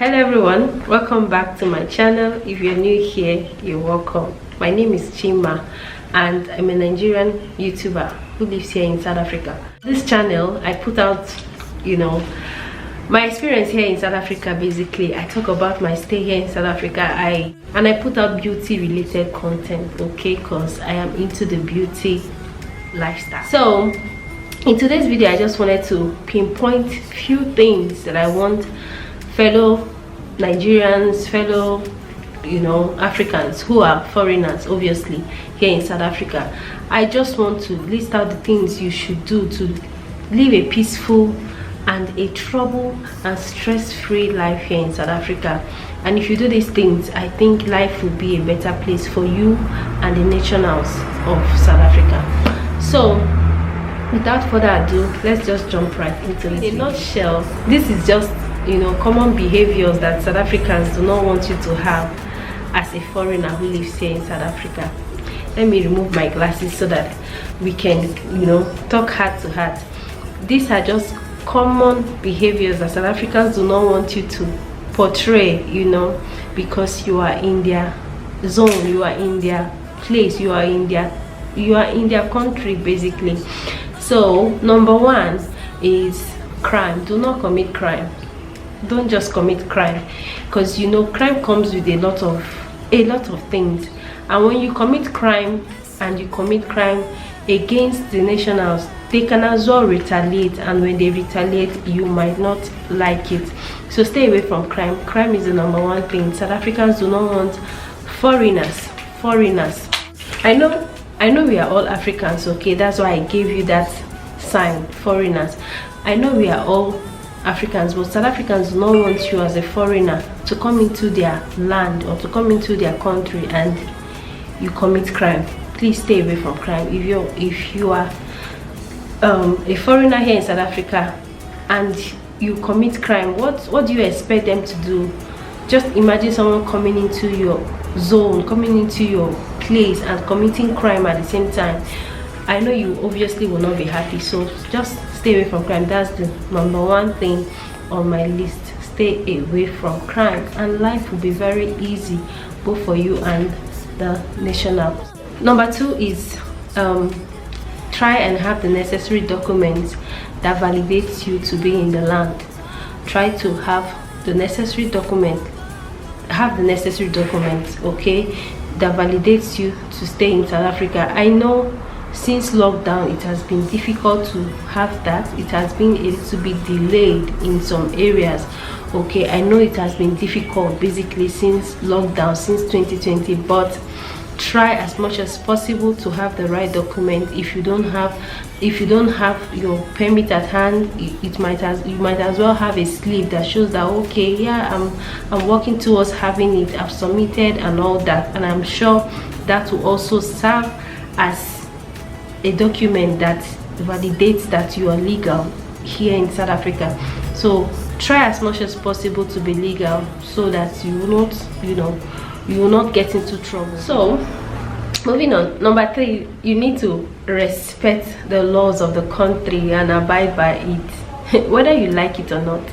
Hello everyone, welcome back to my channel. If you're new here, you're welcome. My name is Chima and I'm a Nigerian YouTuber who lives here in South Africa. This channel, I put out, my experience here in South Africa. Basically, I talk about my stay here in South Africa. I put out beauty related content, okay, because I am into the beauty lifestyle. So in today's video, I just wanted to pinpoint few things that I want fellow Nigerians, fellow Africans who are foreigners obviously here in South Africa. I just want to list out the things you should do to live a peaceful and a trouble and stress-free life here in South Africa. And if you do these things, I think life will be a better place for you and the nationals of South Africa. So without further ado, let's just jump right into it. In a nutshell, this is just common behaviors that South Africans do not want you to have as a foreigner who lives here in South Africa. Let me remove my glasses so that we can talk heart to heart. These are just common behaviors that South Africans do not want you to portray, because you are in their zone, you are in their place, you are in their country basically. So number one is crime. Do not commit crime. Don't just commit crime, because crime comes with a lot of things, and when you commit crime and you commit crime against the nationals, they can as well retaliate, and when they retaliate, you might not like it. So stay away from crime. Crime is the number one thing. South Africans do not want foreigners. I know we are all Africans, okay? That's why I gave you that sign, foreigners. I know we are all Africans, but South Africans do not want you as a foreigner to come into their land or to come into their country and you commit crime. Please stay away from crime. If you are a foreigner here in South Africa and you commit crime, what do you expect them to do? Just imagine someone coming into your zone, coming into your place and committing crime at the same time. I know you obviously will not be happy, so just stay away from crime. That's the number one thing on my list. Stay away from crime and life will be very easy both for you and the nationals. Number two is try and have the necessary documents that validates you to be in the land. Try to have the necessary documents, okay, that validates you to stay in South Africa. I know since lockdown it has been difficult to have that. It has been a little bit delayed in some areas, okay. I know it has been difficult basically since lockdown, since 2020, but try as much as possible to have the right document. If you don't have your permit at hand, you might as well have a slip that shows that, okay, yeah, I'm working towards having it, I've submitted and all that. And I'm sure that will also serve as a document that validates that you are legal here in South Africa. So try as much as possible to be legal so that you will not get into trouble. So moving on, number three, you need to respect the laws of the country and abide by it. Whether you like it or not,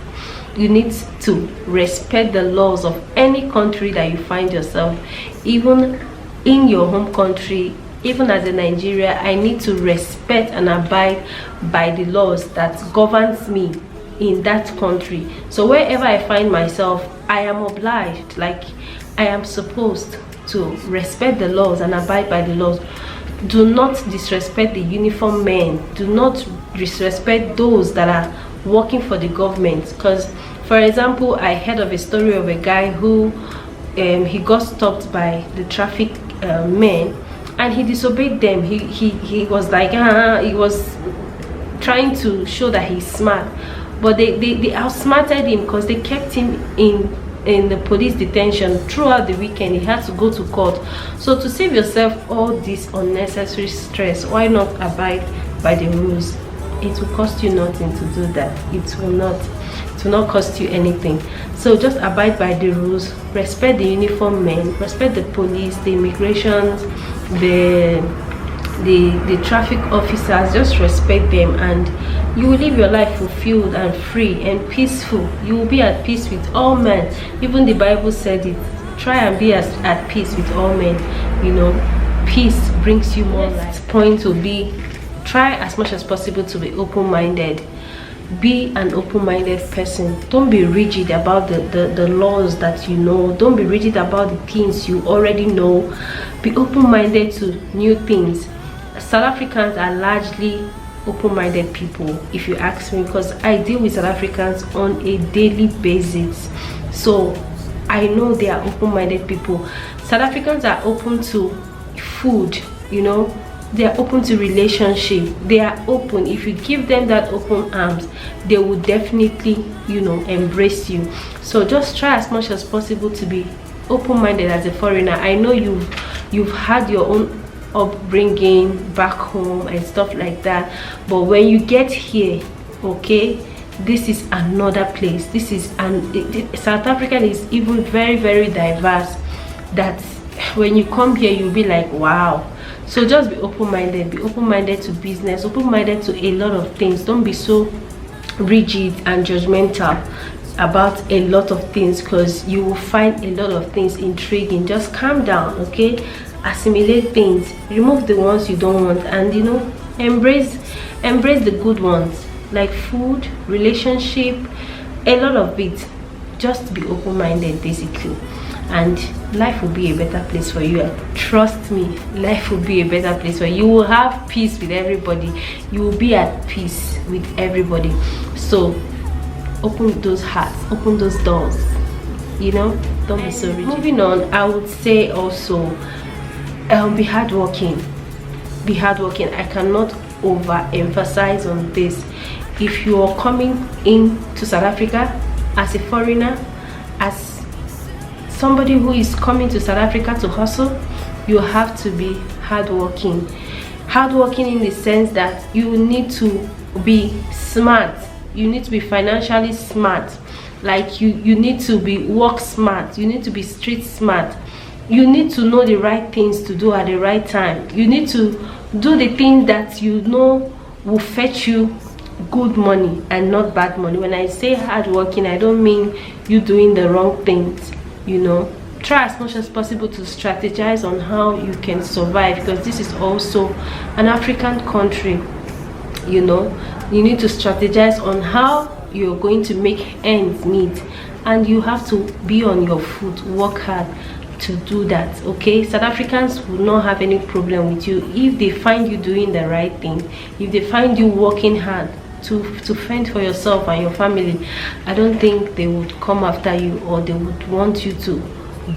you need to respect the laws of any country that you find yourself. Even in your home country, even as a Nigeria, I need to respect and abide by the laws that governs me in that country. So wherever I find myself, I am obliged, like I am supposed to respect the laws and abide by the laws. Do not disrespect the uniform men. Do not disrespect those that are working for the government. Because, for example, I heard of a story of a guy who he got stopped by the traffic men and he disobeyed them. He was like he was trying to show that he's smart, but they outsmarted him because they kept him in the police detention throughout the weekend. He had to go to court. So to save yourself all this unnecessary stress, why not abide by the rules? It will cost you nothing to do that. It will not cost you anything. So just abide by the rules, respect the uniform men, respect the police, the immigration, the the traffic officers, just respect them, and you will live your life fulfilled and free and peaceful. You will be at peace with all men. Even the Bible said it. Try and be at peace with all men. You know, peace brings you more life. Point will be, try as much as possible to be open-minded. Be an open-minded person. Don't be rigid about the laws that you know. Don't be rigid about the things you already know. Be open-minded to new things. South Africans are largely open-minded people, if you ask me, because I deal with South Africans on a daily basis, so I know they are open-minded people. South Africans are open to food, you know, they are open to relationship. They are open. If you give them that open arms, they will definitely, you know, embrace you. So just try as much as possible to be open-minded as a foreigner. I know you've had your own upbringing back home and stuff like that, but when you get here, okay, this is another place. This is South Africa is even very, very diverse, that when you come here you'll be like, wow. So just be open-minded. Be open-minded to business, open-minded to a lot of things. Don't be so rigid and judgmental about a lot of things, because you will find a lot of things intriguing. Just calm down, okay? Assimilate things, remove the ones you don't want, and you know, embrace the good ones, like food, relationship, a lot of it. Just be open-minded basically, and life will be a better place for you. Trust me, life will be a better place for you. You will have peace with everybody. You will be at peace with everybody. So open those hearts, open those doors, you know. Don't be so rigid. Moving on, I would say also, be hardworking. Be hardworking. I cannot overemphasize on this. If you are coming into South Africa as a foreigner, as somebody who is coming to South Africa to hustle, you have to be hardworking. Hardworking in the sense that you need to be smart. You need to be financially smart. Like you need to be work smart. You need to be street smart. You need to know the right things to do at the right time. You need to do the things that you know will fetch you good money and not bad money. When I say hardworking, I don't mean you doing the wrong things, you know. Try as much as possible to strategize on how you can survive, because this is also an African country, you know. You need to strategize on how you're going to make ends meet, and you have to be on your foot, work hard to do that, okay? South Africans will not have any problem with you if they find you doing the right thing, if they find you working hard to fend for yourself and your family. I don't think they would come after you, or they would want you to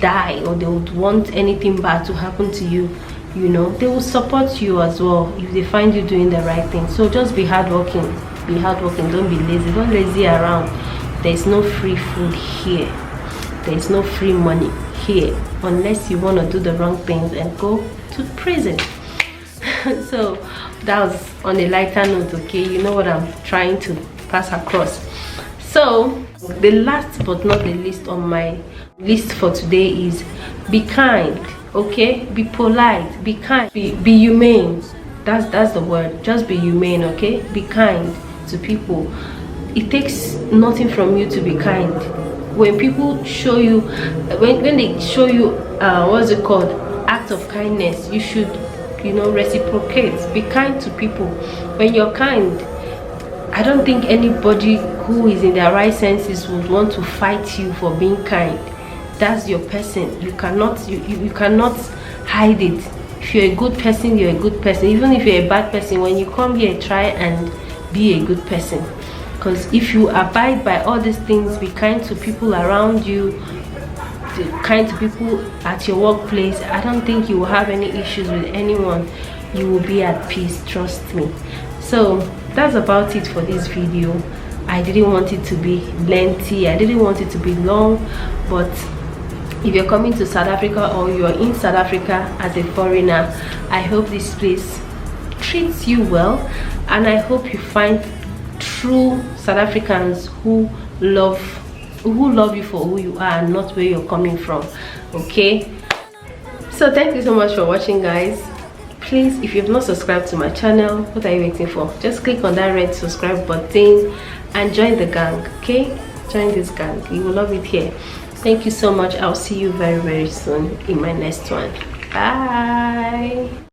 die, or they would want anything bad to happen to you, you know. They will support you as well if they find you doing the right thing. So just be hardworking. Be hardworking. Don't be lazy. Don't lazy around. There's no free food here. There's no free money here, unless you want to do the wrong things and go to prison. So that was on a lighter note, okay? You know what I'm trying to pass across. So the last but not the least on my list for today is be kind, okay? Be polite, be kind, be humane. That's the word. Just be humane, okay? Be kind to people. It takes nothing from you to be kind. When people show you, when they show you what's it called, act of kindness, you should, you know, reciprocate. Be kind to people. When you're kind, I don't think anybody who is in their right senses would want to fight you for being kind. That's your person. You cannot hide it. If you're a good person, you're a good person. Even if you're a bad person, when you come here, try and be a good person. Because if you abide by all these things, be kind to people around you, be kind to people at your workplace, I don't think you will have any issues with anyone. You will be at peace, trust me. So that's about it for this video. I didn't want it to be lengthy, I didn't want it to be long, but if you're coming to South Africa, or you're in South Africa as a foreigner, I hope this place treats you well, and I hope you find true South Africans who love you for who you are and not where you're coming from, okay? So thank you so much for watching, guys. please, if you've not subscribed to my channel, what are you waiting for? Just click on that red subscribe button and join the gang. Okay, join this gang, you will love it here. Thank you so much. I'll see you very soon in my next one. Bye.